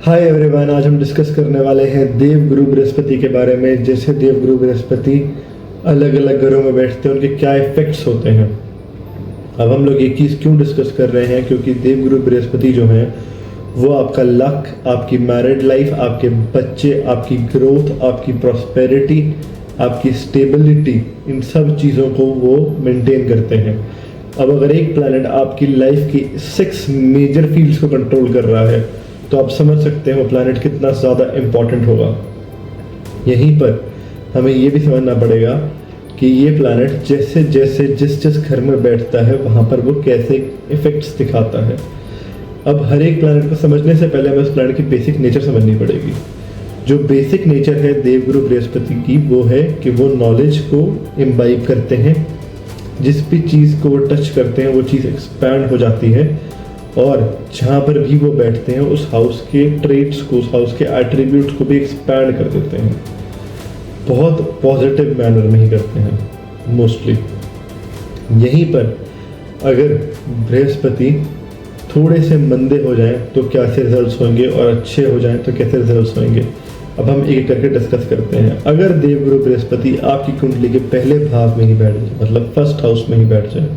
Hi everyone, आज हम discuss करने वाले हैं देवगुरु बृहस्पति के बारे में। जैसे देवगुरु बृहस्पति अलग अलग घरों में बैठते हैं, उनके क्या इफेक्ट्स होते हैं। अब हम लोग ये चीज़ क्यों डिस्कस कर रहे हैं, क्योंकि देवगुरु बृहस्पति जो हैं वो आपका लक, आपकी मैरिड लाइफ, आपके बच्चे, आपकी ग्रोथ, आपकी प्रॉस्पेरिटी, आपकी स्टेबिलिटी, इन सब चीज़ों को वो मेंटेन करते हैं। अब अगर एक प्लैनेट आपकी लाइफ की 6 मेजर फील्ड्स को कंट्रोल कर रहा है तो आप समझ सकते हैं वो प्लैनेट कितना ज़्यादा इम्पॉर्टेंट होगा। यहीं पर हमें ये भी समझना पड़ेगा कि ये प्लैनेट जैसे जैसे जिस घर में बैठता है वहाँ पर वो कैसे इफेक्ट्स दिखाता है। अब हर एक प्लैनेट को समझने से पहले हमें उस प्लैनेट की बेसिक नेचर समझनी पड़ेगी। जो बेसिक नेचर है देवगुरु बृहस्पति की वो है कि वो नॉलेज को इम्बाइब करते हैं। जिस भी चीज़ को वो टच करते हैं वो चीज़ एक्सपैंड हो जाती है, और जहाँ पर भी वो बैठते हैं उस हाउस के ट्रेट्स को, उस हाउस के एट्रीब्यूट्स को भी एक्सपैंड कर देते हैं। बहुत पॉजिटिव मैनर में ही करते हैं मोस्टली। यहीं पर अगर बृहस्पति थोड़े से मंदे हो जाएं तो कैसे रिजल्ट्स होंगे, और अच्छे हो जाएं तो कैसे रिजल्ट्स होंगे, अब हम एक करके डिस्कस करते हैं। अगर देवगुरु बृहस्पति आपकी कुंडली के पहले भाव में ही बैठ जाए, मतलब फर्स्ट हाउस में ही बैठ जाए,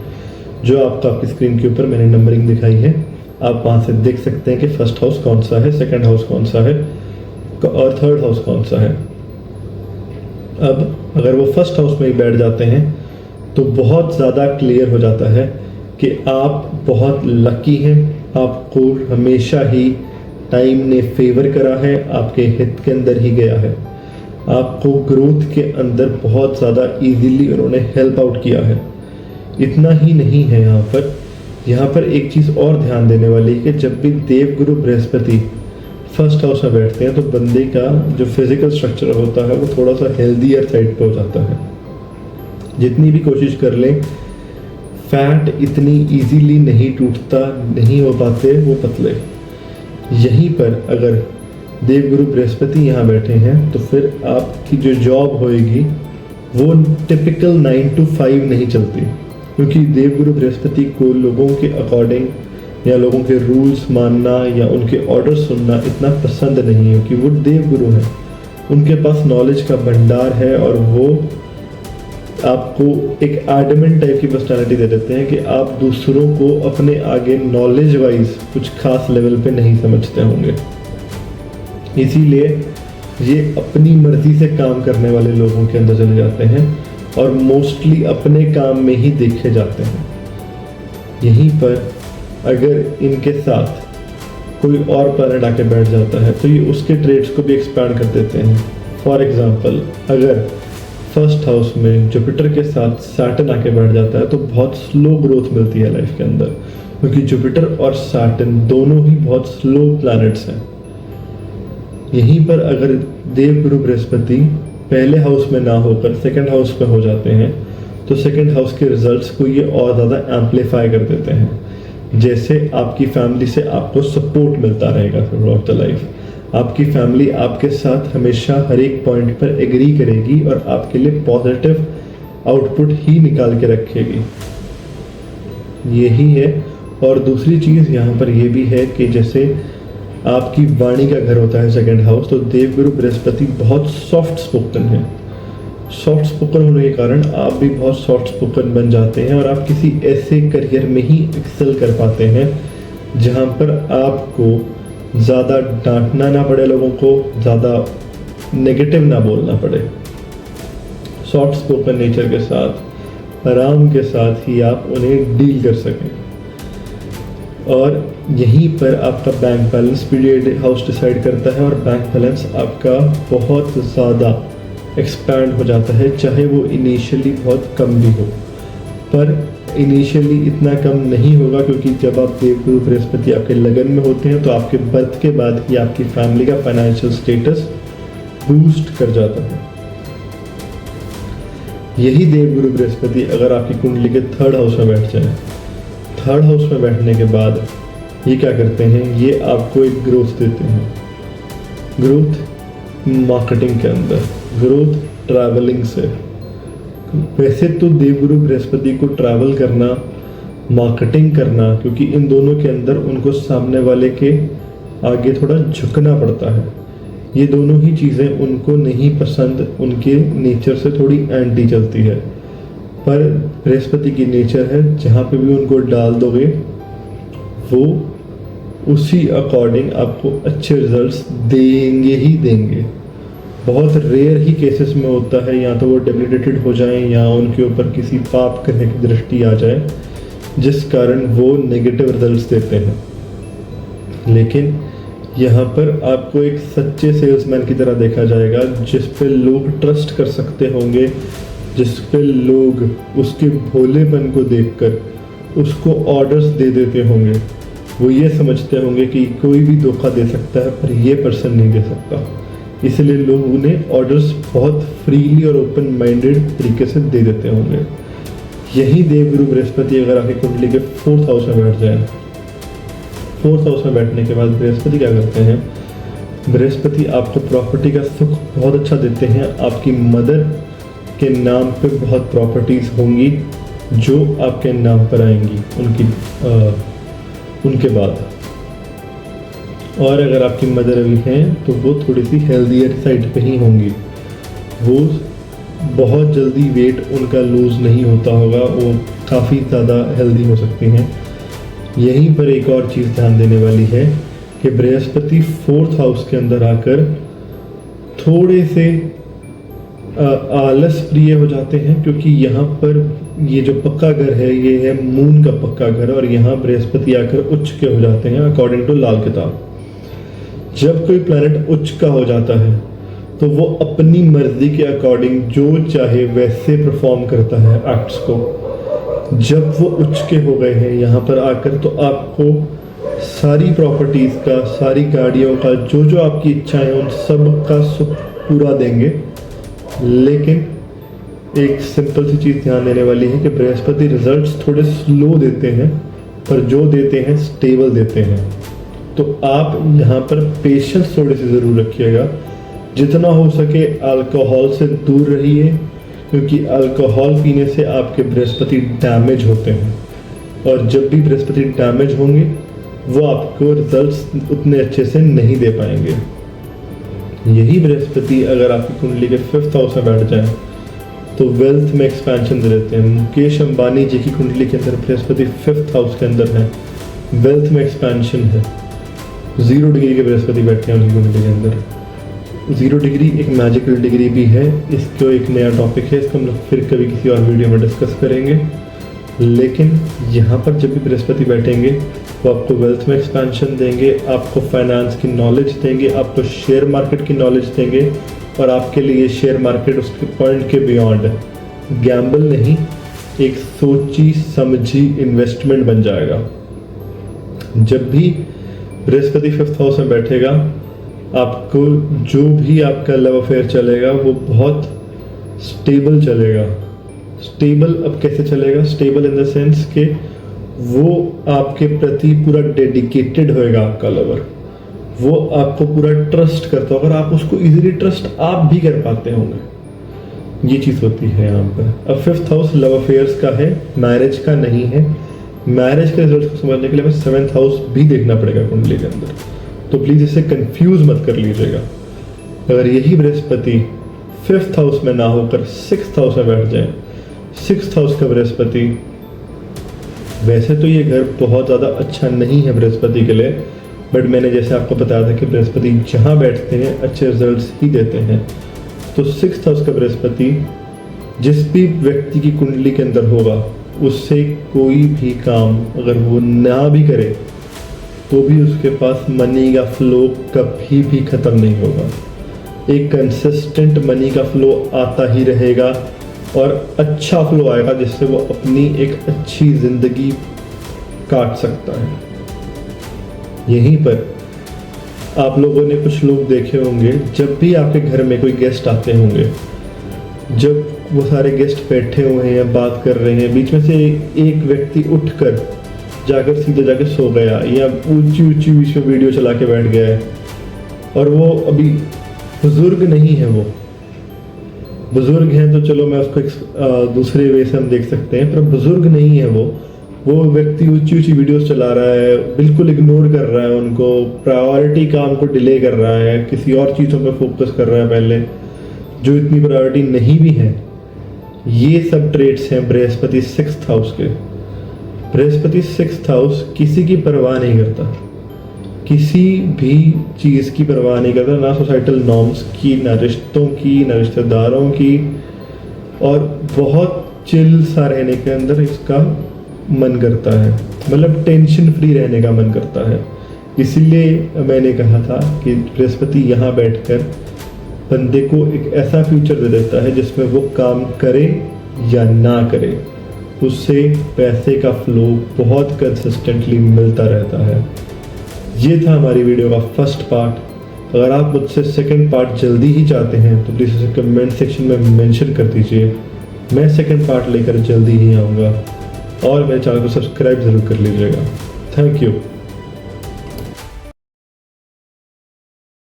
जो आपकी स्क्रीन के ऊपर मैंने नंबरिंग दिखाई है, आप वहाँ से देख सकते हैं कि फर्स्ट हाउस कौन सा है, सेकंड हाउस कौन सा है और थर्ड हाउस कौन सा है। अब अगर वो फर्स्ट हाउस में ही बैठ जाते हैं तो बहुत ज़्यादा क्लियर हो जाता है कि आप बहुत लकी हैं। आपको हमेशा ही टाइम ने फेवर करा है, आपके हित के अंदर ही गया है। आपको ग्रोथ के अंदर बहुत ज़्यादा इजीली उन्होंने हेल्प आउट किया है। इतना ही नहीं है, यहाँ पर एक चीज़ और ध्यान देने वाली है कि जब भी देवगुरु बृहस्पति फर्स्ट हाउस में बैठते हैं तो बंदे का जो फिजिकल स्ट्रक्चर होता है वो थोड़ा सा हेल्दियर साइड पे हो जाता है। जितनी भी कोशिश कर लें, फैट इतनी इजीली नहीं टूटता, नहीं हो पाते वो पतले। यहीं पर अगर देवगुरु बृहस्पति यहाँ बैठे हैं तो फिर आपकी जो जॉब होएगी वो टिपिकल 9 to 5 नहीं चलती, क्योंकि देवगुरु बृहस्पति को लोगों के अकॉर्डिंग या लोगों के रूल्स मानना या उनके ऑर्डर सुनना इतना पसंद नहीं है, कि वो देवगुरु हैं। उनके पास नॉलेज का भंडार है और वो आपको एक एडमेंट टाइप की पर्सनालिटी दे देते हैं कि आप दूसरों को अपने आगे नॉलेज वाइज कुछ खास लेवल पे नहीं समझते होंगे। इसीलिए ये अपनी मर्जी से काम करने वाले लोगों के अंदर चले जाते हैं और मोस्टली अपने काम में ही देखे जाते हैं। यहीं पर अगर इनके साथ कोई और प्लैनेट आके बैठ जाता है तो ये उसके ट्रेड्स को भी एक्सपैंड कर देते हैं। फॉर एग्जांपल, अगर फर्स्ट हाउस में जुपिटर के साथ सैटर्न आके बैठ जाता है तो बहुत स्लो ग्रोथ मिलती है लाइफ के अंदर, क्योंकि जुपिटर और सैटर्न दोनों ही बहुत स्लो प्लैनेट्स हैं। यहीं पर अगर देवगुरु बृहस्पति पहले हाउस में ना होकर सेकंड हाउस में हो जाते हैं तो सेकंड हाउस के रिजल्ट्स को ये और ज़्यादा एम्पलीफाई कर देते हैं। जैसे आपकी फैमिली से आपको सपोर्ट मिलता रहेगा थ्रू आउट द लाइफ। आपकी फैमिली आपके साथ हमेशा हर एक पॉइंट पर एग्री करेगी और आपके लिए पॉजिटिव आउटपुट ही निकाल के रखेगी। यही है। और दूसरी चीज़ यहाँ पर यह भी है कि जैसे आपकी वाणी का घर होता है सेकंड हाउस, तो देवगुरु बृहस्पति बहुत सॉफ्ट स्पोकन है। सॉफ्ट स्पोकन होने के कारण आप भी बहुत सॉफ्ट स्पोकन बन जाते हैं और आप किसी ऐसे करियर में ही एक्सेल कर पाते हैं जहाँ पर आपको ज़्यादा डांटना ना पड़े, लोगों को ज़्यादा नेगेटिव ना बोलना पड़े। सॉफ्ट स्पोकन नेचर के साथ, आराम के साथ ही आप उन्हें डील कर सकें। और यहीं पर आपका bank balance period house decide करता है, और बैंक बैलेंस आपका बहुत ज़्यादा एक्सपैंड हो जाता है, चाहे वो इनिशियली बहुत कम भी हो। पर इनिशियली इतना कम नहीं होगा, क्योंकि जब आप देवगुरु बृहस्पति आपके लगन में होते हैं तो आपके बर्थ के बाद ही आपकी फैमिली का फाइनेंशियल स्टेटस बूस्ट कर जाता है। यही देवगुरु बृहस्पति अगर आपकी कुंडली के थर्ड हाउस में बैठ जाए, थर्ड हाउस में बैठने के बाद ये क्या करते हैं, ये आपको एक ग्रोथ देते हैं। ग्रोथ मार्केटिंग के अंदर, ग्रोथ ट्रैवलिंग से। वैसे तो देवगुरु बृहस्पति को ट्रैवल करना, मार्केटिंग करना, क्योंकि इन दोनों के अंदर उनको सामने वाले के आगे थोड़ा झुकना पड़ता है। ये दोनों ही चीज़ें उनको नहीं पसंद, उनके नेचर से थोड़ी एंटी चलती है। पर बृहस्पति की नेचर है, जहाँ पे भी उनको डाल दोगे वो उसी अकॉर्डिंग आपको अच्छे रिजल्ट्स देंगे ही देंगे। बहुत रेयर ही केसेस में होता है या तो वो डेबिलिटेटेड हो जाएं या उनके ऊपर किसी पाप ग्रह की दृष्टि आ जाए जिस कारण वो नेगेटिव रिजल्ट्स देते हैं। लेकिन यहाँ पर आपको एक सच्चे सेल्समैन की तरह देखा जाएगा, जिस पे लोग ट्रस्ट कर सकते होंगे, जिस पे लोग उसके भोलेपन को देखकर उसको ऑर्डर्स दे देते होंगे। वो ये समझते होंगे कि कोई भी धोखा दे सकता है पर ये पर्सन नहीं दे सकता, इसलिए लोग उन्हें ऑर्डर्स बहुत फ्रीली और ओपन माइंडेड तरीके से दे देते होंगे। यही देवगुरु बृहस्पति अगर आपकी कुंडली के 4th हाउस में बैठ जाए, 4th हाउस में बैठने के बाद बृहस्पति क्या करते हैं, बृहस्पति आपको प्रॉपर्टी का सुख बहुत अच्छा देते हैं। आपकी मदर के नाम पे बहुत प्रॉपर्टीज होंगी जो आपके नाम पर आएंगी उनके बाद। और अगर आपकी मदर अभी हैं तो वो थोड़ी सी हेल्दियर साइड पे ही होंगी। वो बहुत जल्दी वेट उनका लूज़ नहीं होता होगा, वो काफ़ी ज़्यादा हेल्दी हो सकती हैं। यहीं पर एक और चीज़ ध्यान देने वाली है कि बृहस्पति 4th हाउस के अंदर आकर थोड़े से आलस प्रिय हो जाते हैं, क्योंकि यहाँ पर ये जो पक्का घर है ये है मून का पक्का घर, और यहाँ बृहस्पति आकर उच्च के हो जाते हैं अकॉर्डिंग टू लाल किताब। जब कोई प्लैनेट उच्च का हो जाता है तो वो अपनी मर्जी के अकॉर्डिंग जो चाहे वैसे परफॉर्म करता है एक्ट्स को। जब वो उच्च के हो गए हैं यहाँ पर आकर, तो आपको सारी प्रॉपर्टीज़ का, सारी गाड़ियों का, जो जो आपकी इच्छाएं उन सब का सुख पूरा देंगे। लेकिन एक सिंपल सी चीज़ ध्यान देने वाली है कि बृहस्पति रिजल्ट्स थोड़े स्लो देते हैं, पर जो देते हैं स्टेबल देते हैं। तो आप यहाँ पर पेशेंस थोड़ी सी ज़रूर रखिएगा। जितना हो सके अल्कोहल से दूर रहिए, क्योंकि अल्कोहल पीने से आपके बृहस्पति डैमेज होते हैं, और जब भी बृहस्पति डैमेज होंगे वो आपको रिजल्ट्स उतने अच्छे से नहीं दे पाएंगे। यही बृहस्पति अगर आपकी कुंडली के 5th हाउस में बैठ जाए तो वेल्थ में एक्सपेंशन दे देते हैं। मुकेश अंबानी जी की कुंडली के अंदर बृहस्पति 5th हाउस के अंदर है, वेल्थ में एक्सपेंशन है। 0 डिग्री के बृहस्पति बैठे हैं उनकी कुंडली के अंदर। 0 डिग्री एक मैजिकल डिग्री भी है, इसको एक नया टॉपिक है, इसको हम लोग फिर कभी किसी और वीडियो में डिस्कस करेंगे। लेकिन यहाँ पर जब भी बृहस्पति बैठेंगे वो आपको वेल्थ में एक्सपेंशन देंगे, आपको फाइनेंस की नॉलेज देंगे, आपको शेयर मार्केट की नॉलेज देंगे, और आपके लिए शेयर मार्केट उसके पॉइंट के बियॉन्ड है, गैम्बल नहीं, एक सोची समझी इन्वेस्टमेंट बन जाएगा। जब भी बृहस्पति 5th हाउस में बैठेगा, आपको जो भी आपका लव अफेयर चलेगा वो बहुत स्टेबल चलेगा। स्टेबल अब कैसे चलेगा? स्टेबल इन द सेंस कि वो आपके प्रति पूरा डेडिकेटेड होएगा, आपका लवर वो आपको पूरा ट्रस्ट करता होगा, और आप उसको इजीली ट्रस्ट आप भी कर पाते होंगे। ये चीज़ होती है यहाँ पर। अब 5th हाउस लव अफेयर्स का है, मैरिज का नहीं है। मैरिज के रिजल्ट को समझने के लिए हमें 7th हाउस भी देखना पड़ेगा कुंडली के अंदर, तो प्लीज़ इसे कंफ्यूज मत कर लीजिएगा। अगर यही बृहस्पति 5th हाउस में ना होकर 6th हाउस में बैठ जाए, 6th हाउस का बृहस्पति, वैसे तो ये घर बहुत ज़्यादा अच्छा नहीं है बृहस्पति के लिए, बट मैंने जैसे आपको बताया था कि बृहस्पति जहाँ बैठते हैं अच्छे रिजल्ट्स ही देते हैं। तो 6th हाउस का बृहस्पति जिस भी व्यक्ति की कुंडली के अंदर होगा, उससे कोई भी काम अगर वो ना भी करे तो भी उसके पास मनी का फ्लो कभी भी ख़त्म नहीं होगा। एक कंसिस्टेंट मनी का फ्लो आता ही रहेगा, और अच्छा फ्लो आएगा जिससे वो अपनी एक अच्छी ज़िंदगी काट सकता है। यहीं पर आप लोगों ने कुछ लोग देखे होंगे, जब भी आपके घर में कोई गेस्ट आते होंगे, जब वो सारे गेस्ट बैठे हुए हैं, बात कर रहे हैं, बीच में से एक व्यक्ति उठकर जाकर सीधे जाके सो गया, या ऊंची ऊंची बीच में वीडियो चला के बैठ गया है, और वो अभी बुजुर्ग नहीं है। वो बुजुर्ग हैं तो चलो मैं उसको दूसरे वे से हम देख सकते हैं, पर बुजुर्ग नहीं है वो, वो व्यक्ति ऊंची ऊंची वीडियोस चला रहा है, बिल्कुल इग्नोर कर रहा है उनको, प्रायोरिटी काम को डिले कर रहा है, किसी और चीज़ों पे फोकस कर रहा है पहले, जो इतनी प्रायोरिटी नहीं भी है। ये सब ट्रेड्स हैं बृहस्पति 6th हाउस के। बृहस्पति 6th हाउस किसी की परवाह नहीं करता, किसी भी चीज़ की परवाह नहीं करता, ना सोसाइटल नॉर्म्स की, ना रिश्तों की, ना रिश्तेदारों की, और बहुत चिल सा रहने के अंदर इसका मन करता है, मतलब टेंशन फ्री रहने का मन करता है। इसीलिए मैंने कहा था कि बृहस्पति यहाँ बैठकर बंदे को एक ऐसा फ्यूचर दे देता है जिसमें वो काम करे या ना करे, उससे पैसे का फ्लो बहुत कंसिस्टेंटली मिलता रहता है। ये था हमारी वीडियो का फर्स्ट पार्ट। अगर आप मुझसे सेकंड पार्ट जल्दी ही चाहते हैं तो प्लीज़ उसे कमेंट सेक्शन में मेंशन कर दीजिए। मैं सेकंड पार्ट लेकर जल्दी ही आऊँगा, और मेरे चैनल को सब्सक्राइब ज़रूर कर लीजिएगा। Thank you.